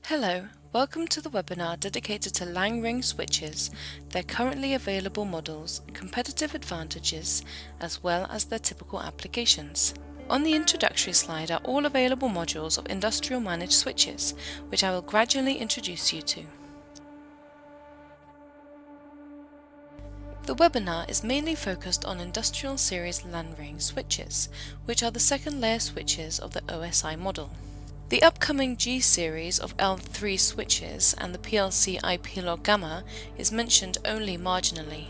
Hello, welcome to the webinar dedicated to Lan Ring switches, their currently available models, competitive advantages, as well as their typical applications. On the introductory slide are all available modules of industrial managed switches, which I will gradually introduce you to. The webinar is mainly focused on industrial series Lan Ring switches, which are the second layer switches of the OSI model. The upcoming G series of L3 switches and the PLC IP log gamma is mentioned only marginally.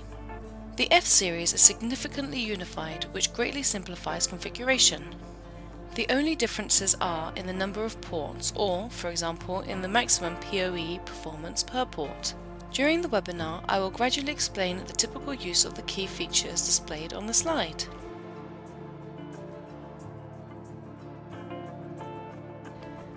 The F series is significantly unified, which greatly simplifies configuration. The only differences are in the number of ports or, for example, in the maximum PoE performance per port. During the webinar, I will gradually explain the typical use of the key features displayed on the slide.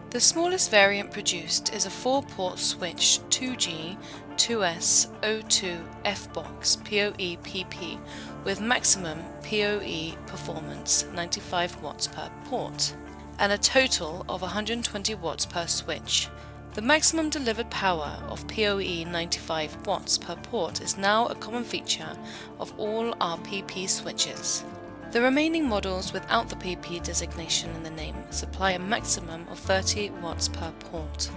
The smallest variant produced is a 4-port switch 2G 2S02 F-box PoE PP with maximum PoE performance 95 watts per port and a total of 120 watts per switch. The maximum delivered power of PoE 95 watts per port is now a common feature of all our PP switches. The remaining models without the PP designation in the name supply a maximum of 30 watts per port.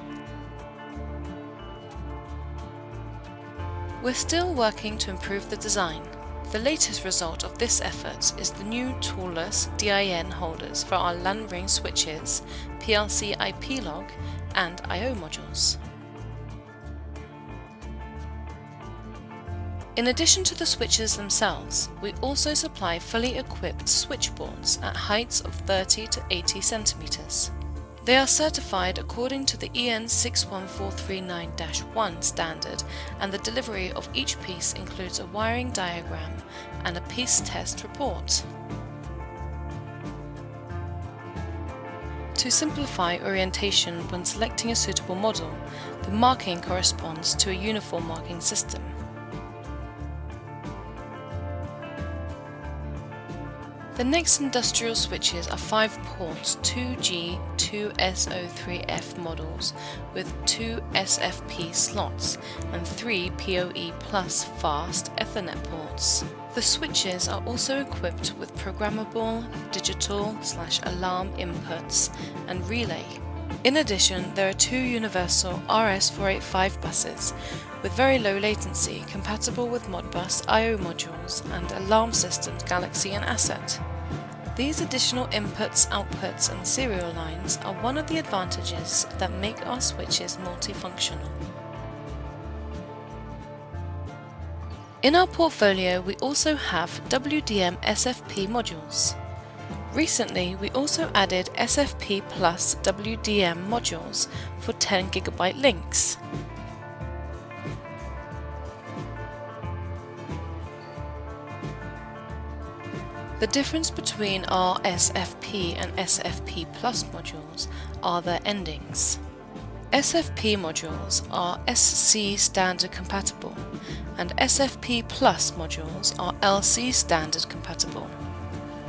We're still working to improve the design. The latest result of this effort is the new toolless DIN holders for our Lan Ring switches, PLC IP log and I/O modules. In addition to the switches themselves, we also supply fully equipped switchboards at heights of 30 to 80 centimeters. They are certified according to the EN 61439-1 standard, and the delivery of each piece includes a wiring diagram and a piece test report. To simplify orientation when selecting a suitable model, the marking corresponds to a uniform marking system. The next industrial switches are 5-port 2G 2S03F models with 2 SFP slots and 3 PoE Plus fast Ethernet ports. The switches are also equipped with programmable digital/alarm inputs and relay. In addition, there are 2 universal RS485 buses with very low latency compatible with Modbus I/O modules and alarm systems Galaxy and Asset. These additional inputs, outputs and serial lines are one of the advantages that make our switches multifunctional. In our portfolio, we also have WDM SFP modules. Recently, we also added SFP plus WDM modules for 10 GB links. The difference between our SFP and SFP Plus modules are their endings. SFP modules are SC standard compatible and SFP Plus modules are LC standard compatible.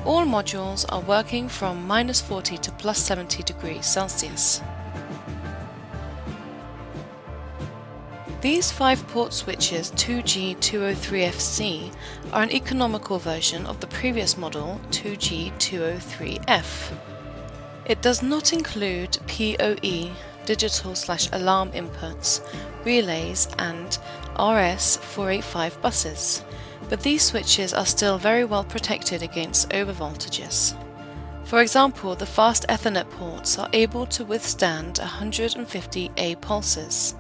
All modules are working from -40 to +70 degrees Celsius. These 5-port switches 2G 203FC are an economical version of the previous model 2G 203F. It does not include PoE, digital/alarm inputs, relays and RS485 buses, but these switches are still very well protected against overvoltages. For example, the fast Ethernet ports are able to withstand 150 A pulses.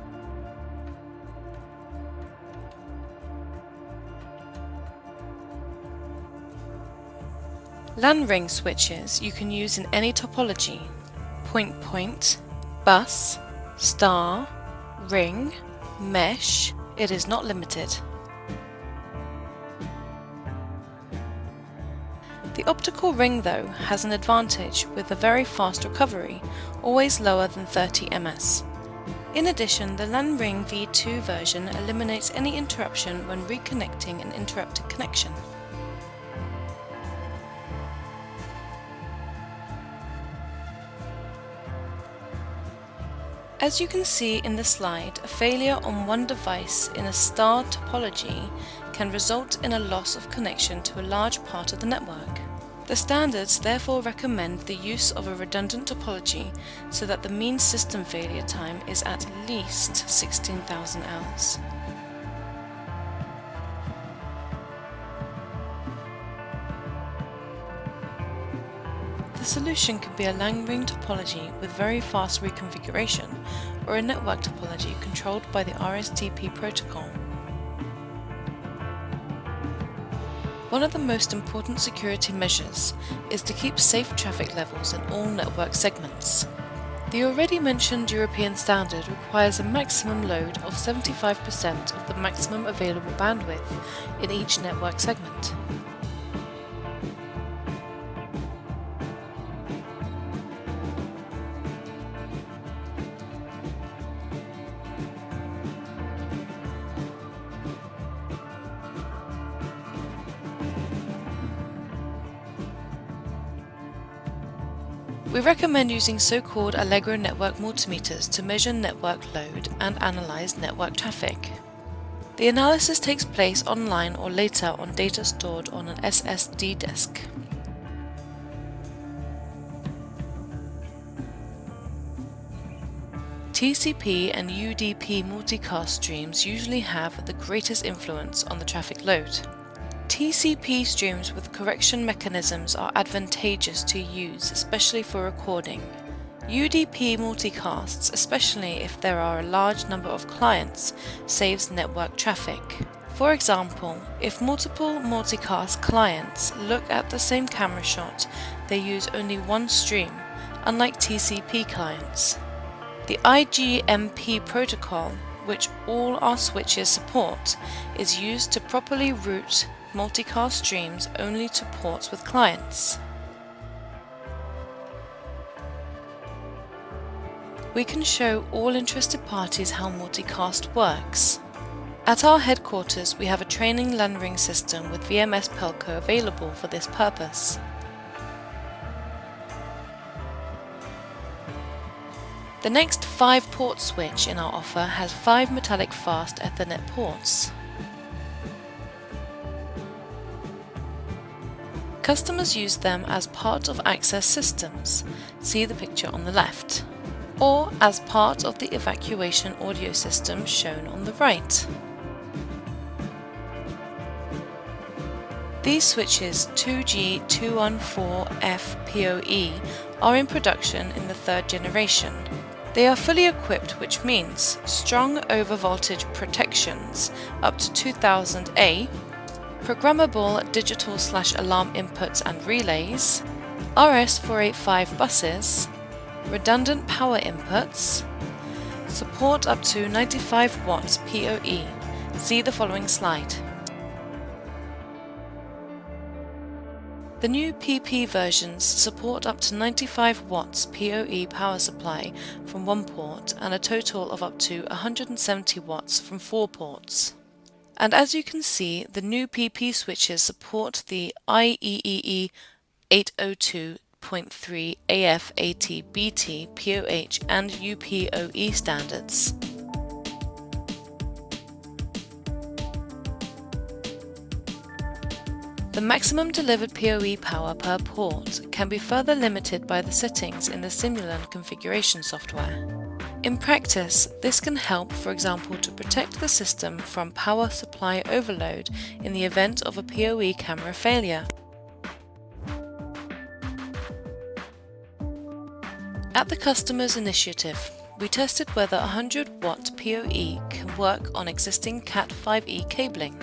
Lan Ring switches you can use in any topology: point-point, bus, star, ring, mesh. It is not limited. The optical ring, though, has an advantage with a very fast recovery, always lower than 30 ms. In addition, the Lan Ring V2 version eliminates any interruption when reconnecting an interrupted connection. As you can see in the slide, a failure on one device in a star topology can result in a loss of connection to a large part of the network. The standards therefore recommend the use of a redundant topology so that the mean system failure time is at least 16,000 hours. The solution could be a Lan Ring topology with very fast reconfiguration, or a network topology controlled by the RSTP protocol. One of the most important security measures is to keep safe traffic levels in all network segments. The already mentioned European standard requires a maximum load of 75% of the maximum available bandwidth in each network segment. We recommend using so-called Allegro network multimeters to measure network load and analyze network traffic. The analysis takes place online or later on data stored on an SSD disk. TCP and UDP multicast streams usually have the greatest influence on the traffic load. TCP streams with correction mechanisms are advantageous to use, especially for recording. UDP multicasts, especially if there are a large number of clients, saves network traffic. For example, if multiple multicast clients look at the same camera shot, they use only one stream, unlike TCP clients. The IGMP protocol, which all our switches support, is used to properly route multicast streams only to ports with clients. We can show all interested parties how multicast works. At our headquarters, we have a training Lan Ring system with VMS Pelco available for this purpose. The next 5-port switch in our offer has 5 metallic fast Ethernet ports. Customers use them as part of access systems, see the picture on the left, or as part of the evacuation audio system shown on the right. These switches 2G214F PoE are in production in the 3rd generation. They are fully equipped, which means strong overvoltage protections up to 2000 A, programmable digital/alarm inputs and relays, RS485 buses, redundant power inputs, support up to 95 watts PoE. See the following slide. The new PP versions support up to 95 watts PoE power supply from one port and a total of up to 170 watts from 4 ports. And as you can see, the new PP switches support the IEEE 802.3 AF80BT POH and UPoE standards. The maximum delivered PoE power per port can be further limited by the settings in the Simulan configuration software. In practice, this can help, for example, to protect the system from power supply overload in the event of a PoE camera failure. At the customer's initiative, we tested whether 100 watt PoE can work on existing Cat5e cabling.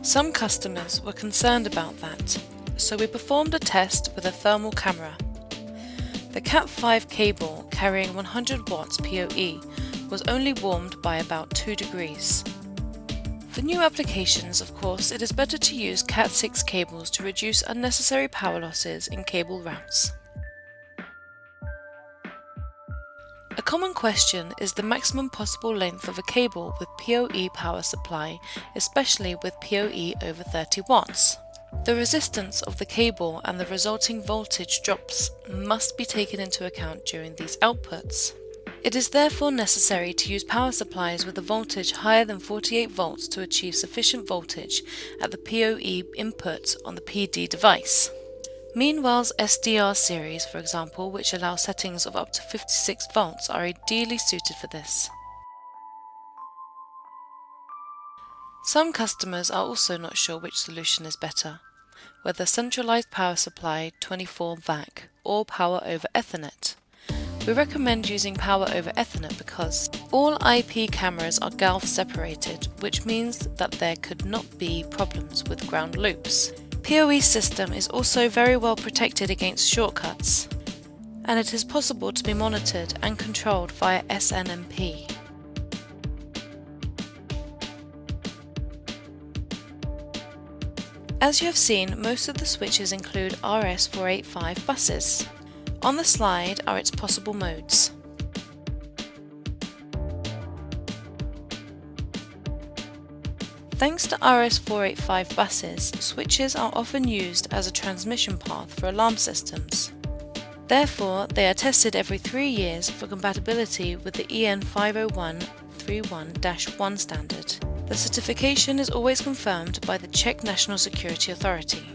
Some customers were concerned about that, so we performed a test with a thermal camera. The Cat5 cable carrying 100 watts PoE was only warmed by about 2 degrees. For new applications, of course, it is better to use Cat6 cables to reduce unnecessary power losses in cable routes. A common question is the maximum possible length of a cable with PoE power supply, especially with PoE over 30 watts. The resistance of the cable and the resulting voltage drops must be taken into account during these outputs. It is therefore necessary to use power supplies with a voltage higher than 48 volts to achieve sufficient voltage at the PoE input on the PD device. Meanwhile's SDR series, for example, which allow settings of up to 56 volts, are ideally suited for this. Some customers are also not sure which solution is better, whether centralized power supply 24 VAC or power over Ethernet. We recommend using power over Ethernet because all IP cameras are GALF separated, which means that there could not be problems with ground loops. PoE system is also very well protected against shortcuts, and it is possible to be monitored and controlled via SNMP. As you have seen, most of the switches include RS485 buses. On the slide are its possible modes. Thanks to RS485 buses, switches are often used as a transmission path for alarm systems. Therefore, they are tested every 3 years for compatibility with the EN 50131-1 standard. The certification is always confirmed by the Czech National Security Authority.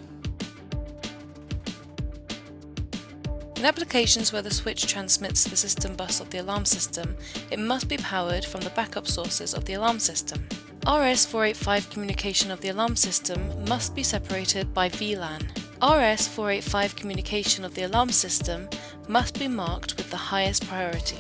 In applications where the switch transmits the system bus of the alarm system, it must be powered from the backup sources of the alarm system. RS485 communication of the alarm system must be separated by VLAN. RS485 communication of the alarm system must be marked with the highest priority.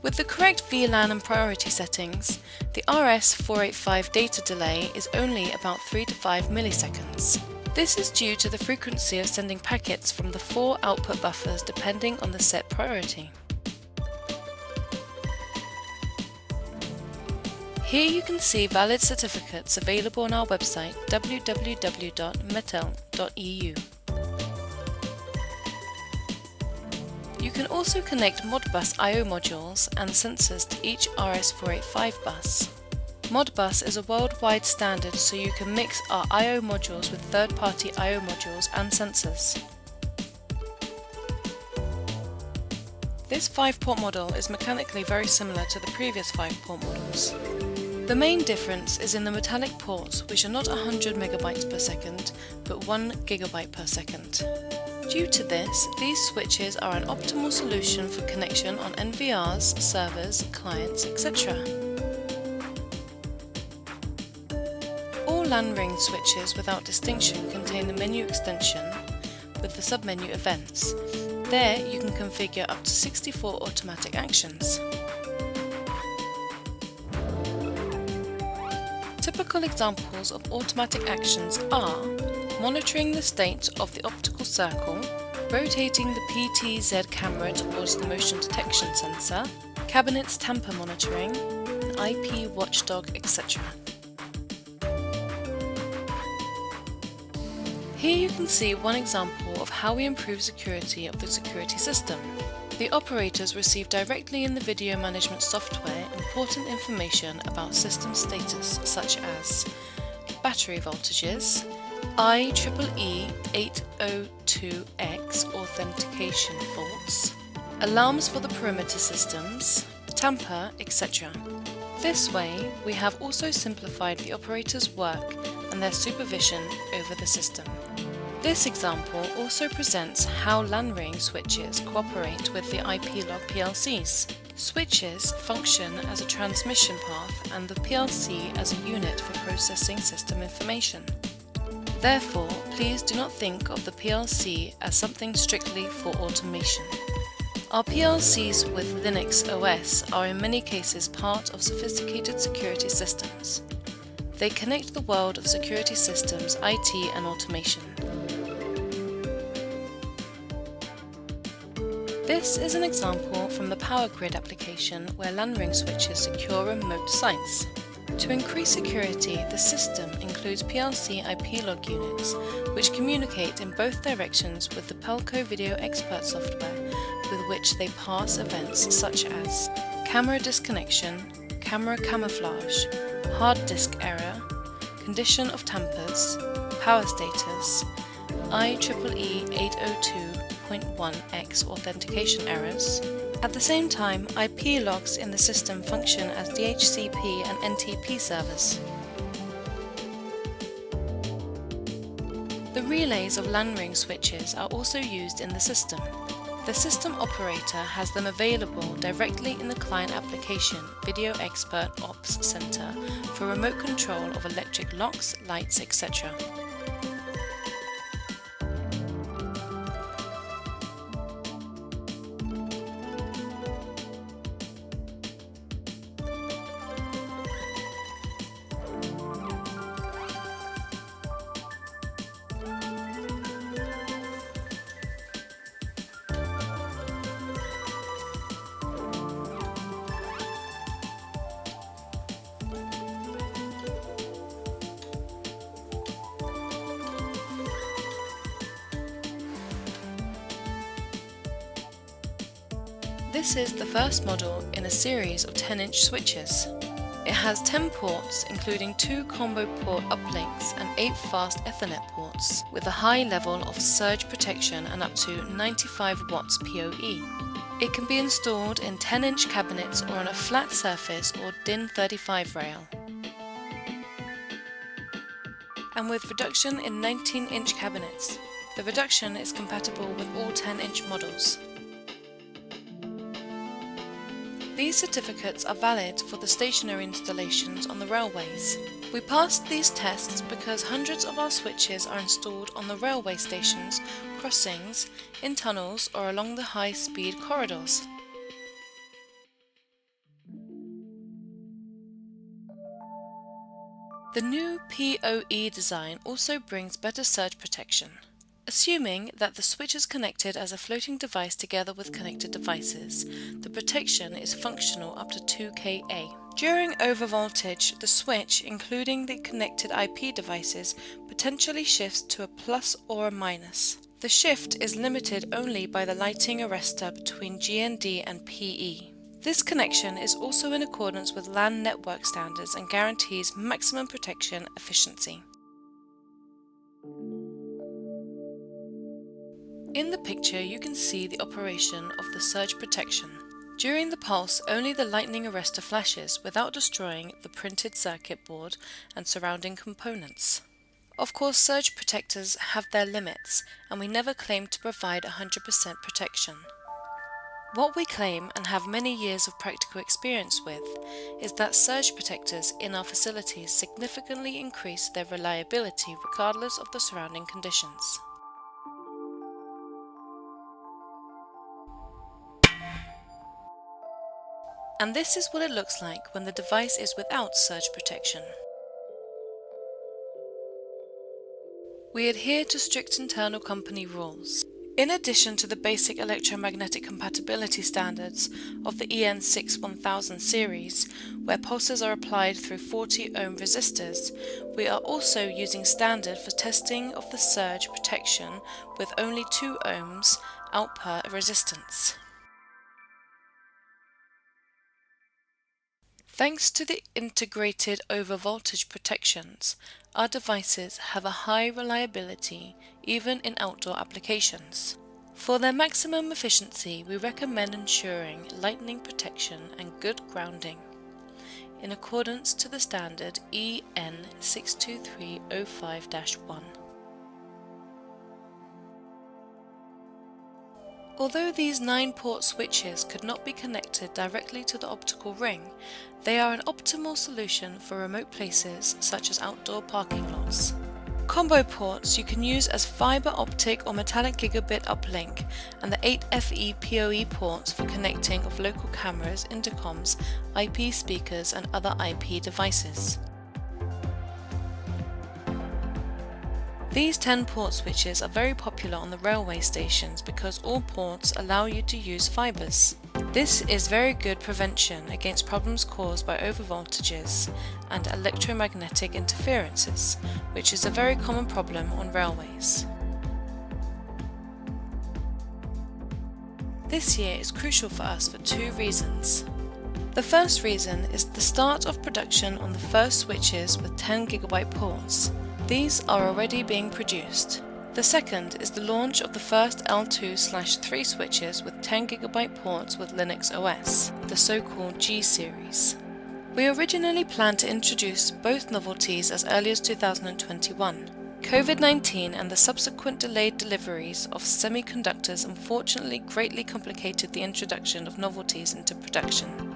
With the correct VLAN and priority settings, the RS485 data delay is only about 3 to 5 milliseconds. This is due to the frequency of sending packets from the 4 output buffers depending on the set priority. Here you can see valid certificates available on our website www.metel.eu. You can also connect Modbus I/O modules and sensors to each RS485 bus. Modbus is a worldwide standard, so you can mix our I/O modules with third-party I/O modules and sensors. This 5-port model is mechanically very similar to the previous 5-port models. The main difference is in the metallic ports, which are not 100 megabytes per second, but 1 gigabyte per second. Due to this, these switches are an optimal solution for connection on NVRs, servers, clients, etc. All Lan Ring switches without distinction contain the menu extension with the submenu events. There you can configure up to 64 automatic actions. Typical examples of automatic actions are monitoring the state of the optical circle, rotating the PTZ camera towards the motion detection sensor, cabinets tamper monitoring, an IP watchdog, etc. Here you can see one example of how we improve security of the security system. The operators receive directly in the video management software important information about system status such as battery voltages, IEEE 802X authentication faults, alarms for the perimeter systems, tamper, etc. This way, we have also simplified the operator's work and their supervision over the system. This example also presents how Lan Ring switches cooperate with the IP-log PLCs. Switches function as a transmission path and the PLC as a unit for processing system information. Therefore, please do not think of the PLC as something strictly for automation. Our PLCs with Linux OS are in many cases part of sophisticated security systems. They connect the world of security systems, IT and automation. This is an example from the power grid application where Lan Ring switches secure remote sites. To increase security, the system includes PLC IP log units, which communicate in both directions with the Pelco Video Expert software, with which they pass events such as camera disconnection, camera camouflage, hard disk error, condition of tampers, power status, IEEE 802.1 2.1x authentication errors. At the same time, IP logs in the system function as DHCP and NTP servers. The relays of Lan Ring switches are also used in the system. The system operator has them available directly in the client application Video Expert Ops Center for remote control of electric locks, lights, etc. This is the first model in a series of 10-inch switches. It has 10 ports, including 2 combo port uplinks and 8 fast Ethernet ports, with a high level of surge protection and up to 95 watts PoE. It can be installed in 10-inch cabinets or on a flat surface or DIN 35 rail, and with reduction in 19-inch cabinets. The reduction is compatible with all 10-inch models. These certificates are valid for the stationary installations on the railways. We passed these tests because hundreds of our switches are installed on the railway stations, crossings, in tunnels or along the high-speed corridors. The new PoE design also brings better surge protection. Assuming that the switch is connected as a floating device together with connected devices, the protection is functional up to 2 kA. During overvoltage, the switch, including the connected IP devices, potentially shifts to a plus or a minus. The shift is limited only by the lighting arrestor between GND and PE. This connection is also in accordance with LAN network standards and guarantees maximum protection efficiency. In the picture you can see the operation of the surge protection. During the pulse, only the lightning arrestor flashes without destroying the printed circuit board and surrounding components. Of course, surge protectors have their limits, and we never claim to provide 100% protection. What we claim and have many years of practical experience with is that surge protectors in our facilities significantly increase their reliability regardless of the surrounding conditions. And this is what it looks like when the device is without surge protection. We adhere to strict internal company rules. In addition to the basic electromagnetic compatibility standards of the EN6 1000 series, where pulses are applied through 40 ohm resistors, we are also using standard for testing of the surge protection with only 2 ohms output resistance. Thanks to the integrated overvoltage protections, our devices have a high reliability even in outdoor applications. For their maximum efficiency, we recommend ensuring lightning protection and good grounding, in accordance to the standard EN62305-1. Although these 9-port switches could not be connected directly to the optical ring, they are an optimal solution for remote places such as outdoor parking lots. Combo ports you can use as fiber optic or metallic gigabit uplink, and the 8FE PoE ports for connecting of local cameras, intercoms, IP speakers and other IP devices. These 10-port switches are very popular on the railway stations because all ports allow you to use fibers. This is very good prevention against problems caused by overvoltages and electromagnetic interferences, which is a very common problem on railways. This year is crucial for us for 2 reasons. The first reason is the start of production on the first switches with 10 GB ports. These are already being produced. The second is the launch of the first L2/3 switches with 10GB ports with Linux OS, the so-called G series. We originally planned to introduce both novelties as early as 2021. COVID-19 and the subsequent delayed deliveries of semiconductors unfortunately greatly complicated the introduction of novelties into production.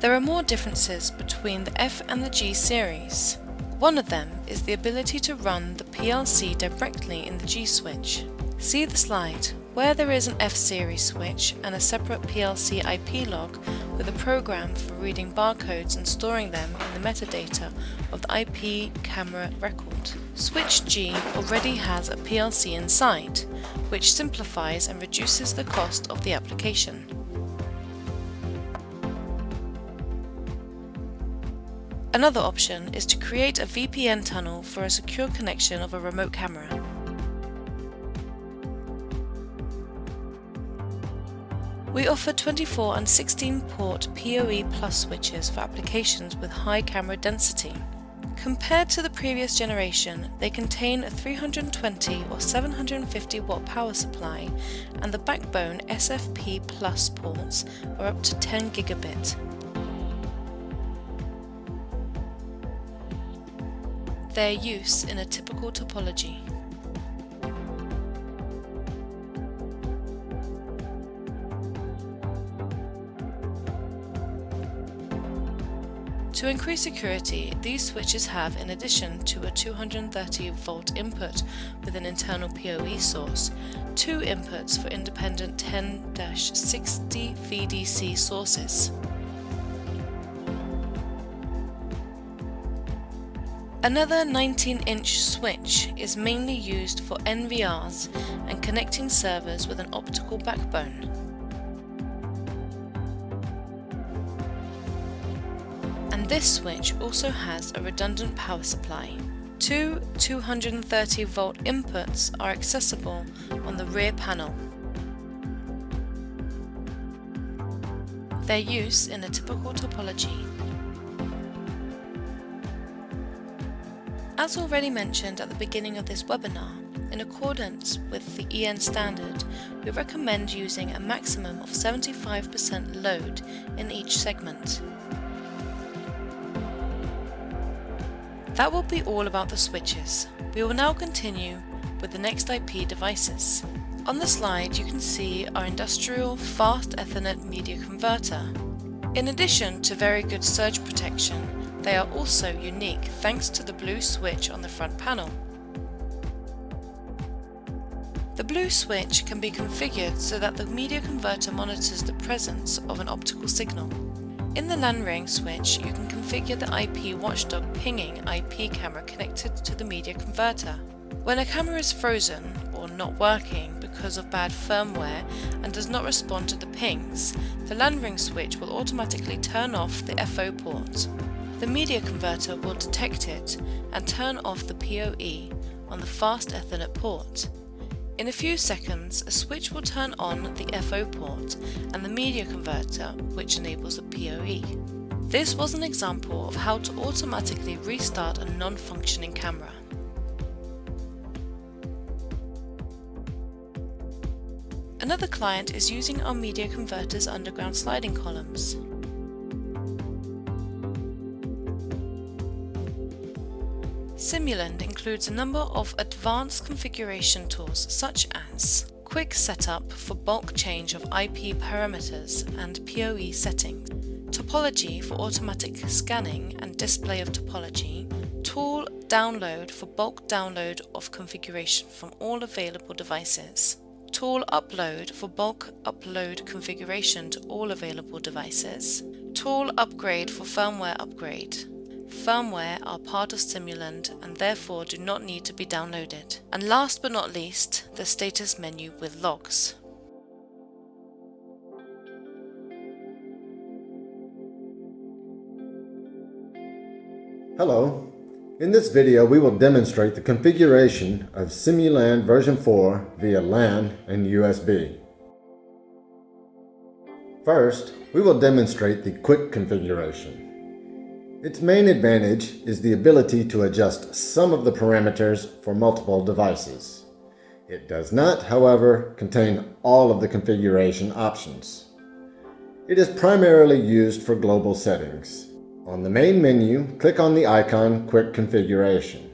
There are more differences between the F and the G series. One of them is the ability to run the PLC directly in the G switch. See the slide, where there is an F series switch and a separate PLC IP log with a program for reading barcodes and storing them in the metadata of the IP camera record. Switch G already has a PLC inside, which simplifies and reduces the cost of the application. Another option is to create a VPN tunnel for a secure connection of a remote camera. We offer 24 and 16 port PoE Plus switches for applications with high camera density. Compared to the previous generation, they contain a 320 or 750 watt power supply, and the backbone SFP Plus ports are up to 10 gigabit. Their use in a typical topology. To increase security, these switches have, in addition to a 230 volt input with an internal PoE source, two inputs for independent 10-60 VDC sources. Another 19-inch switch is mainly used for NVRs and connecting servers with an optical backbone. And this switch also has a redundant power supply. Two 230 volt inputs are accessible on the rear panel. Their use in a typical topology. As already mentioned at the beginning of this webinar, in accordance with the EN standard, we recommend using a maximum of 75% load in each segment. That will be all about the switches. We will now continue with the next IP devices. On the slide you can see our industrial fast Ethernet media converter. In addition to very good surge protection, they are also unique thanks to the blue switch on the front panel. The blue switch can be configured so that the media converter monitors the presence of an optical signal. In the Lan Ring switch, you can configure the IP watchdog pinging IP camera connected to the media converter. When a camera is frozen or not working because of bad firmware and does not respond to the pings, the Lan Ring switch will automatically turn off the FO port. The media converter will detect it and turn off the PoE on the fast Ethernet port. In a few seconds, a switch will turn on the FO port and the media converter, which enables the PoE. This was an example of how to automatically restart a non-functioning camera. Another client is using our media converter's underground sliding columns. Simuland includes a number of advanced configuration tools such as quick setup for bulk change of IP parameters and PoE settings, topology for automatic scanning and display of topology, tool download for bulk download of configuration from all available devices, tool upload for bulk upload configuration to all available devices, tool upgrade for firmware upgrade. Firmware are part of Simuland and therefore do not need to be downloaded. And last but not least, the status menu with logs. Hello. In this video we will demonstrate the configuration of Simuland version 4 via LAN and USB. First, we will demonstrate the quick configuration. Its main advantage is the ability to adjust some of the parameters for multiple devices. It does not, however, contain all of the configuration options. It is primarily used for global settings. On the main menu, click on the icon Quick Configuration.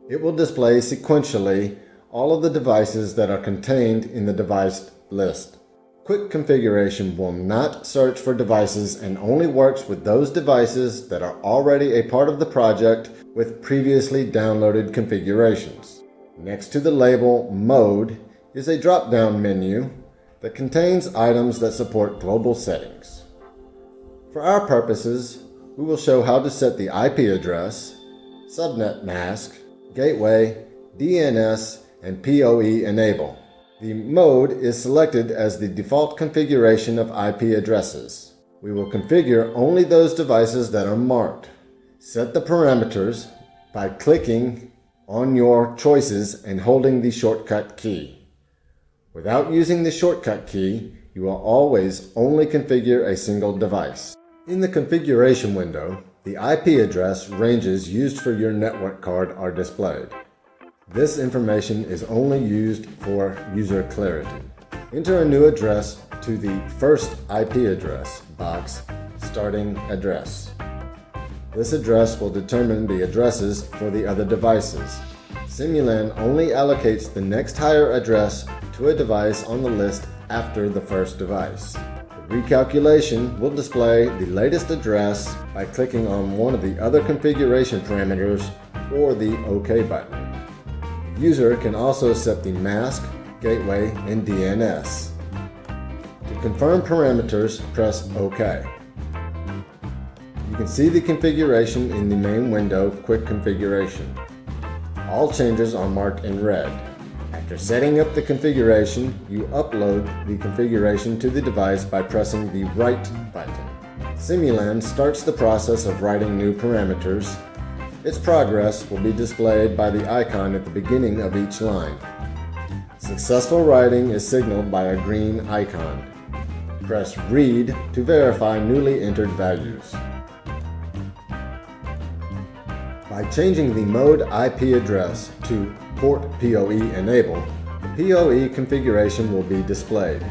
It will display sequentially all of the devices that are contained in the device list. Quick Configuration will not search for devices and only works with those devices that are already a part of the project with previously downloaded configurations. Next to the label Mode is a drop-down menu that contains items that support global settings. For our purposes, we will show how to set the IP address, subnet mask, gateway, DNS, and PoE enable. The mode is selected as the default configuration of IP addresses. We will configure only those devices that are marked. Set the parameters by clicking on your choices and holding the shortcut key. Without using the shortcut key, you will always only configure a single device. In the configuration window, the IP address ranges used for your network card are displayed. This information is only used for user clarity. Enter a new address to the first IP address box, starting address. This address will determine the addresses for the other devices. Simulan only allocates the next higher address to a device on the list after the first device. The recalculation will display the latest address by clicking on one of the other configuration parameters or the OK button. The user can also set the mask, gateway, and DNS. To confirm parameters, press OK. You can see the configuration in the main window, Quick Configuration. All changes are marked in red. After setting up the configuration, you upload the configuration to the device by pressing the Write button. Simulan starts the process of writing new parameters. Its progress will be displayed by the icon at the beginning of each line. Successful writing is signaled by a green icon. Press Read to verify newly entered values. By changing the mode IP address to port PoE enable, the PoE configuration will be displayed.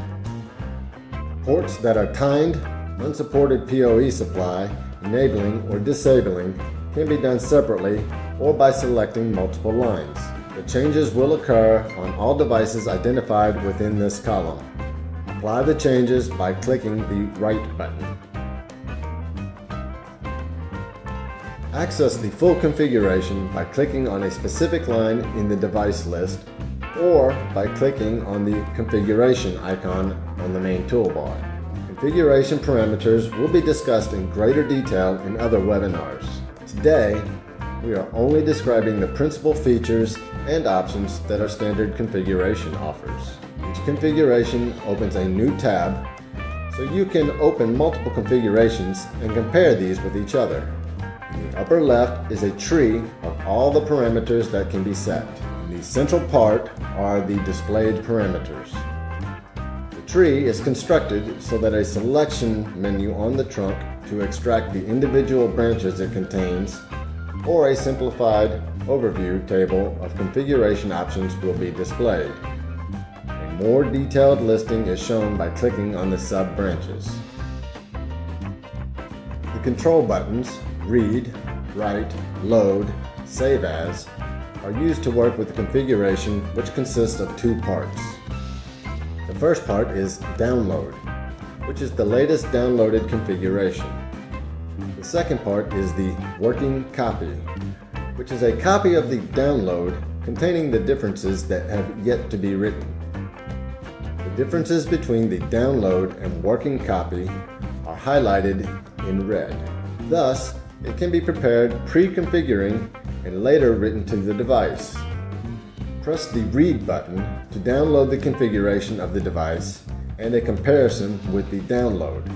Ports that are timed, unsupported PoE supply, enabling or disabling can be done separately or by selecting multiple lines. The changes will occur on all devices identified within this column. Apply the changes by clicking the Write button. Access the full configuration by clicking on a specific line in the device list or by clicking on the configuration icon on the main toolbar. Configuration parameters will be discussed in greater detail in other webinars. Today, we are only describing the principal features and options that our standard configuration offers. Each configuration opens a new tab, so you can open multiple configurations and compare these with each other. In the upper left is a tree of all the parameters that can be set. In the central part are the displayed parameters. The tree is constructed so that a selection menu on the trunk to extract the individual branches it contains, or a simplified overview table of configuration options will be displayed. A more detailed listing is shown by clicking on the sub-branches. The control buttons Read, Write, Load, Save As are used to work with the configuration, which consists of two parts. The first part is Download, which is the latest downloaded configuration. The second part is the Working Copy, which is a copy of the download containing the differences that have yet to be written. The differences between the download and working copy are highlighted in red. Thus, it can be prepared pre-configuring and later written to the device. Press the Read button to download the configuration of the device and a comparison with the download.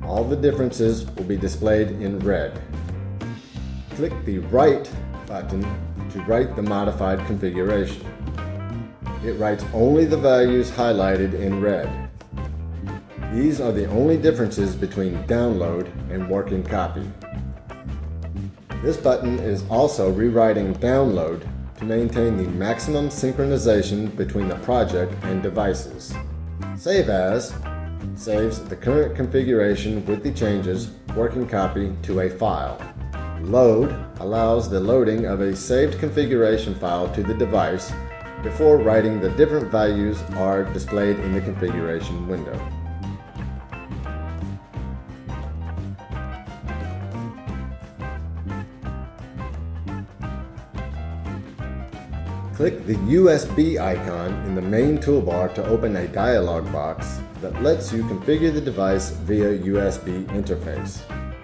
All the differences will be displayed in red. Click the Write button to write the modified configuration. It writes only the values highlighted in red. These are the only differences between download and working copy. This button is also rewriting download to maintain the maximum synchronization between the project and devices. Save As saves the current configuration with the changes working copy to a file. Load allows the loading of a saved configuration file to the device before writing the different values are displayed in the configuration window. Click the USB icon in the main toolbar to open a dialog box that lets you configure the device via USB interface.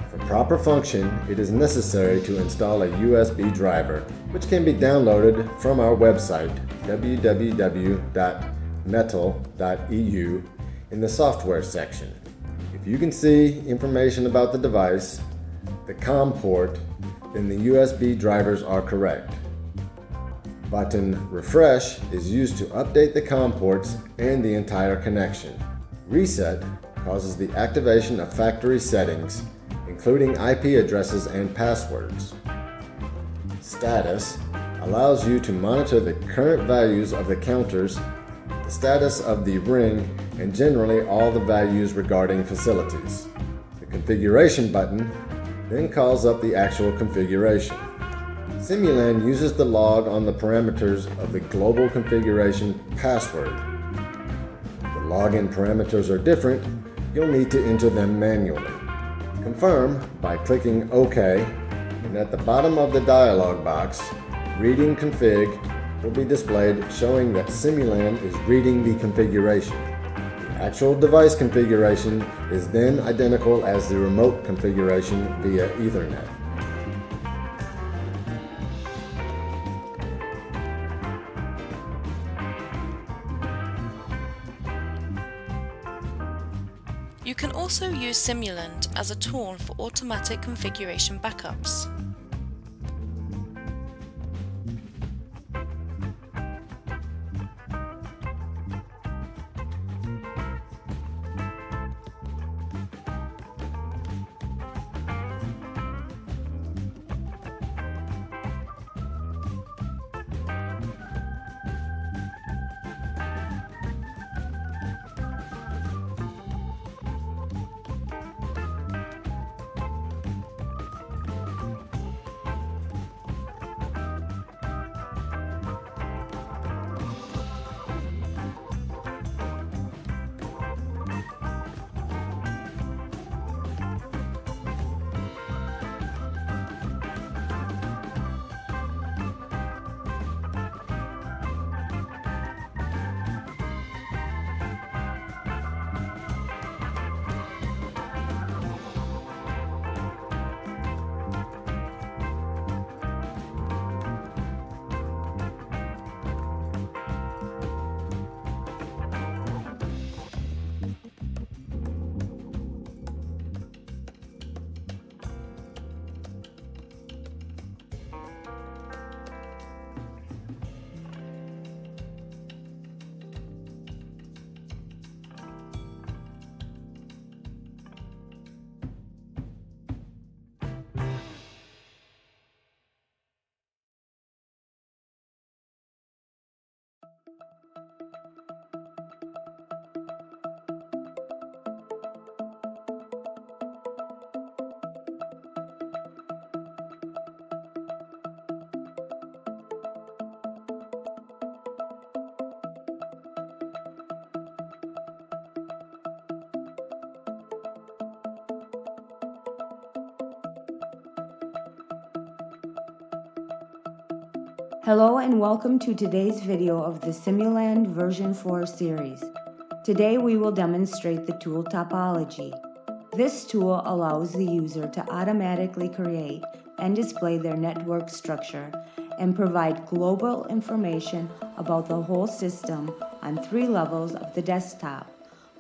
For proper function, it is necessary to install a USB driver, which can be downloaded from our website www.metel.eu in the software section. If you can see information about the device, the COM port, then the USB drivers are correct. Button Refresh is used to update the COM ports and the entire connection. Reset causes the activation of factory settings, including IP addresses and passwords. Status allows you to monitor the current values of the counters, the status of the ring, and generally all the values regarding facilities. The Configuration button then calls up the actual configuration. Simulan uses the log on the parameters of the global configuration password. The login parameters are different. You'll need to enter them manually. Confirm by clicking OK, and at the bottom of the dialog box, Reading Config will be displayed showing that Simulan is reading the configuration. The actual device configuration is then identical as the remote configuration via Ethernet. You can also use Simulant as a tool for automatic configuration backups. Hello and welcome to today's video of the Simulan version 4 series. Today we will demonstrate the tool topology. This tool allows the user to automatically create and display their network structure and provide global information about the whole system on 3 levels of the desktop,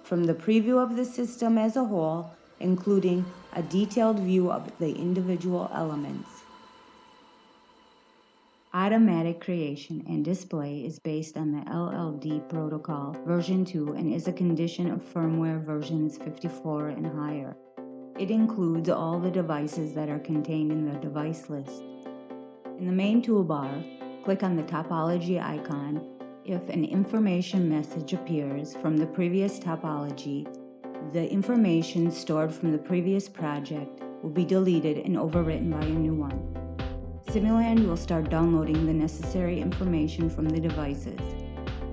from the preview of the system as a whole, including a detailed view of the individual elements. Automatic creation and display is based on the LLD protocol version 2 and is a condition of firmware versions 54 and higher. It includes all the devices that are contained in the device list. In the main toolbar, click on the topology icon. If an information message appears from the previous topology, the information stored from the previous project will be deleted and overwritten by a new one. Simuland will start downloading the necessary information from the devices.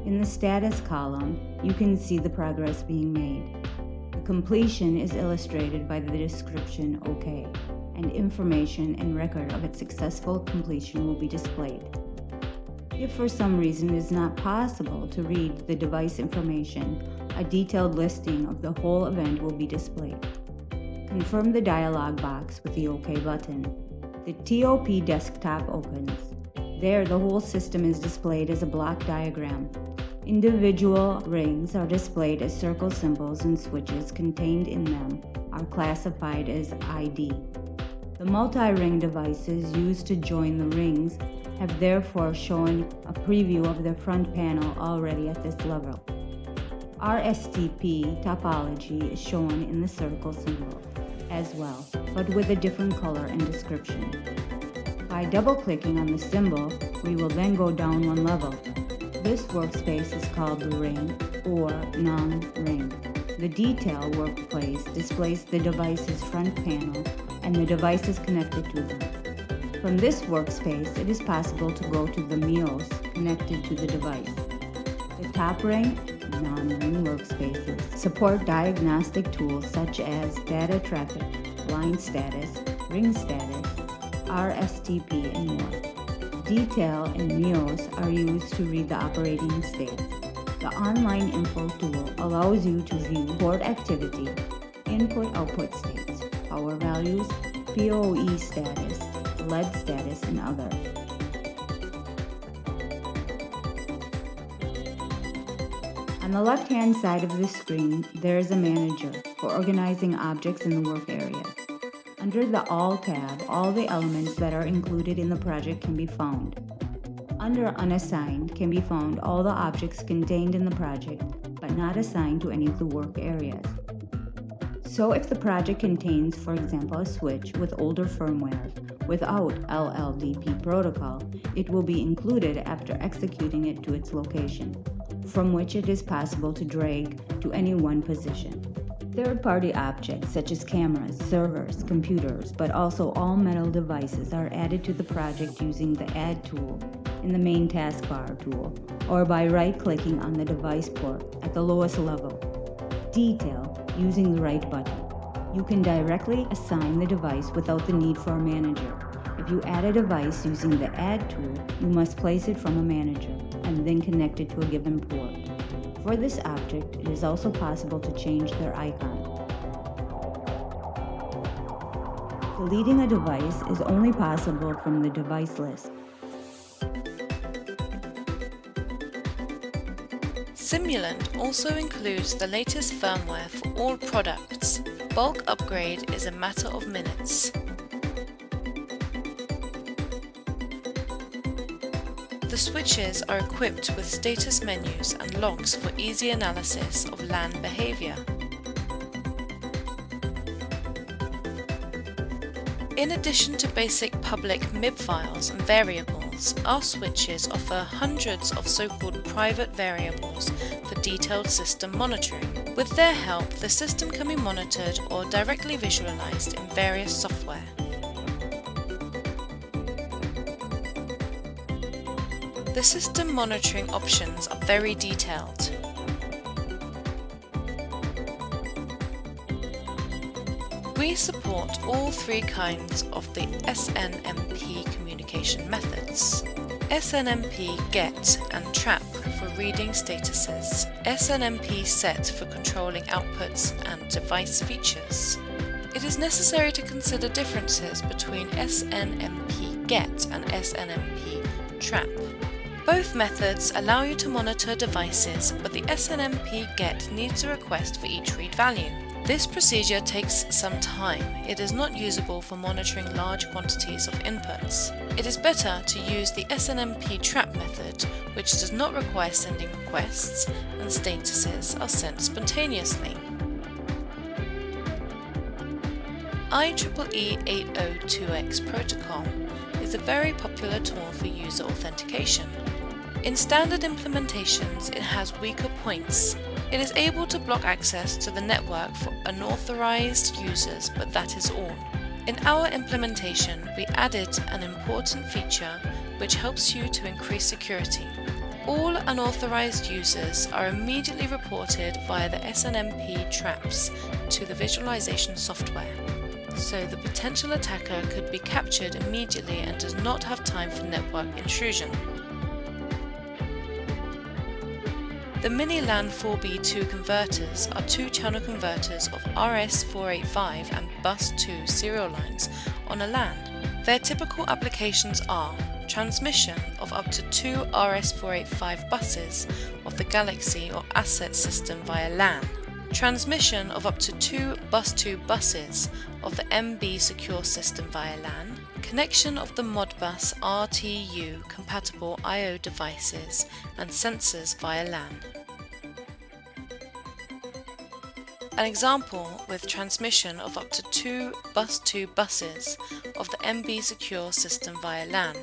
In the status column, you can see the progress being made. The completion is illustrated by the description OK, and information and record of its successful completion will be displayed. If for some reason it is not possible to read the device information, a detailed listing of the whole event will be displayed. Confirm the dialog box with the OK button. The TOP desktop opens. There, the whole system is displayed as a block diagram. Individual rings are displayed as circle symbols, and switches contained in them are classified as ID. The multi-ring devices used to join the rings have therefore shown a preview of the front panel already at this level. RSTP topology is shown in the circle symbol as well, but with a different color and description. By double-clicking on the symbol, we will then go down one level. This workspace is called the ring or non-ring. The detail workplace displays the device's front panel and the devices connected to them. From this workspace, it is possible to go to the MEOS connected to the device. The top ring non-ring workspaces support diagnostic tools such as data traffic, line status, ring status, RSTP, and more. Detail and MEOS are used to read the operating states. The online info tool allows you to view port activity, input-output states, power values, PoE status, LED status, and other. On the left-hand side of the screen, there is a manager for organizing objects in the work areas. Under the All tab, all the elements that are included in the project can be found. Under Unassigned can be found all the objects contained in the project, but not assigned to any of the work areas. So if the project contains, for example, a switch with older firmware without LLDP protocol, it will be included after executing it to its location, from which it is possible to drag to any one position. Third-party objects such as cameras, servers, computers, but also all METEL devices are added to the project using the Add tool in the main taskbar tool, or by right-clicking on the device port at the lowest level. Detail using the right button. You can directly assign the device without the need for a manager. If you add a device using the Add tool, you must place it from a manager and then connect it to a given port. For this object, it is also possible to change their icon. Deleting a device is only possible from the device list. Simuland also includes the latest firmware for all products. Bulk upgrade is a matter of minutes. The switches are equipped with status menus and logs for easy analysis of LAN behavior. In addition to basic public MIB files and variables, our switches offer hundreds of so-called private variables for detailed system monitoring. With their help, the system can be monitored or directly visualized in various software. The system monitoring options are very detailed. We support all three kinds of the SNMP communication methods. SNMP GET and TRAP for reading statuses, SNMP SET for controlling outputs and device features. It is necessary to consider differences between SNMP GET and SNMP TRAP. Both methods allow you to monitor devices, but the SNMP GET needs a request for each read value. This procedure takes some time. It is not usable for monitoring large quantities of inputs. It is better to use the SNMP trap method, which does not require sending requests and statuses are sent spontaneously. IEEE 802X protocol is a very popular tool for user authentication. In standard implementations, it has weaker points. It is able to block access to the network for unauthorized users, but that is all. In our implementation, we added an important feature which helps you to increase security. All unauthorized users are immediately reported via the SNMP traps to the visualization software, so the potential attacker could be captured immediately and does not have time for network intrusion. The Mini LAN 4B2 converters are two-channel converters of RS485 and Bus 2 serial lines on a LAN. Their typical applications are transmission of up to 2 RS485 buses of the Galaxy or asset system via LAN, transmission of up to 2 Bus 2 buses of the MB secure system via LAN, connection of the Modbus RTU compatible I/O devices and sensors via LAN. An example with transmission of up to 2 Bus 2 buses of the MB secure system via LAN.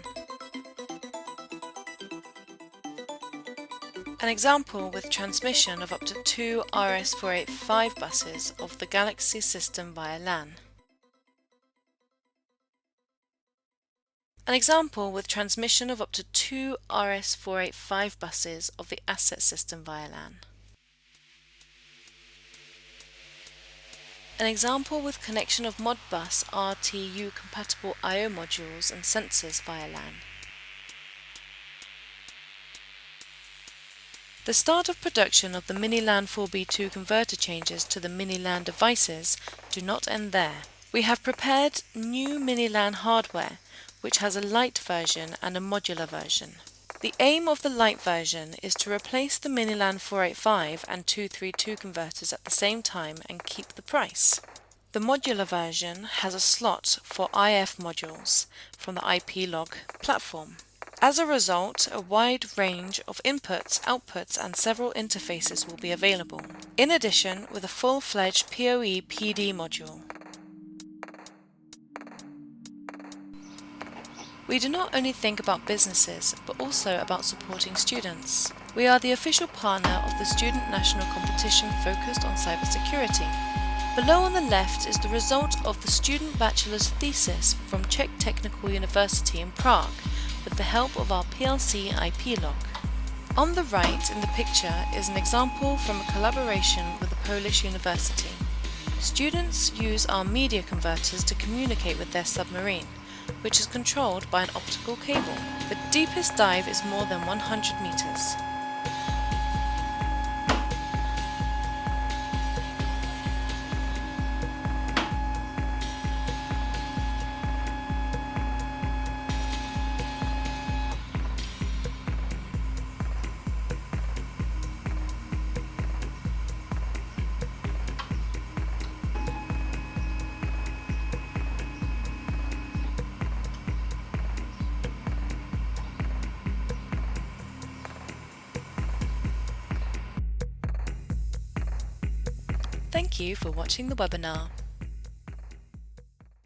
An example with transmission of up to 2 RS485 buses of the Galaxy system via LAN. An example with transmission of up to 2 RS485 buses of the asset system via LAN. An example with connection of Modbus RTU compatible I/O modules and sensors via LAN. The start of production of the Mini LAN 4B2 converter changes to the Mini LAN devices do not end there. We have prepared new Mini LAN hardware, which has a light version and a modular version. The aim of the light version is to replace the Mini LAN 485 and 232 converters at the same time and keep the price. The modular version has a slot for IF modules from the IP log platform. As a result, a wide range of inputs, outputs, and several interfaces will be available, in addition with a full-fledged PoE PD module. We do not only think about businesses, but also about supporting students. We are the official partner of the Student National Competition focused on cybersecurity. Below on the left is the result of the student bachelor's thesis from Czech Technical University in Prague, with the help of our PLC IP log. On the right in the picture is an example from a collaboration with a Polish university. Students use our media converters to communicate with their submarine, which is controlled by an optical cable. The deepest dive is more than 100 meters. Thank you for watching the webinar.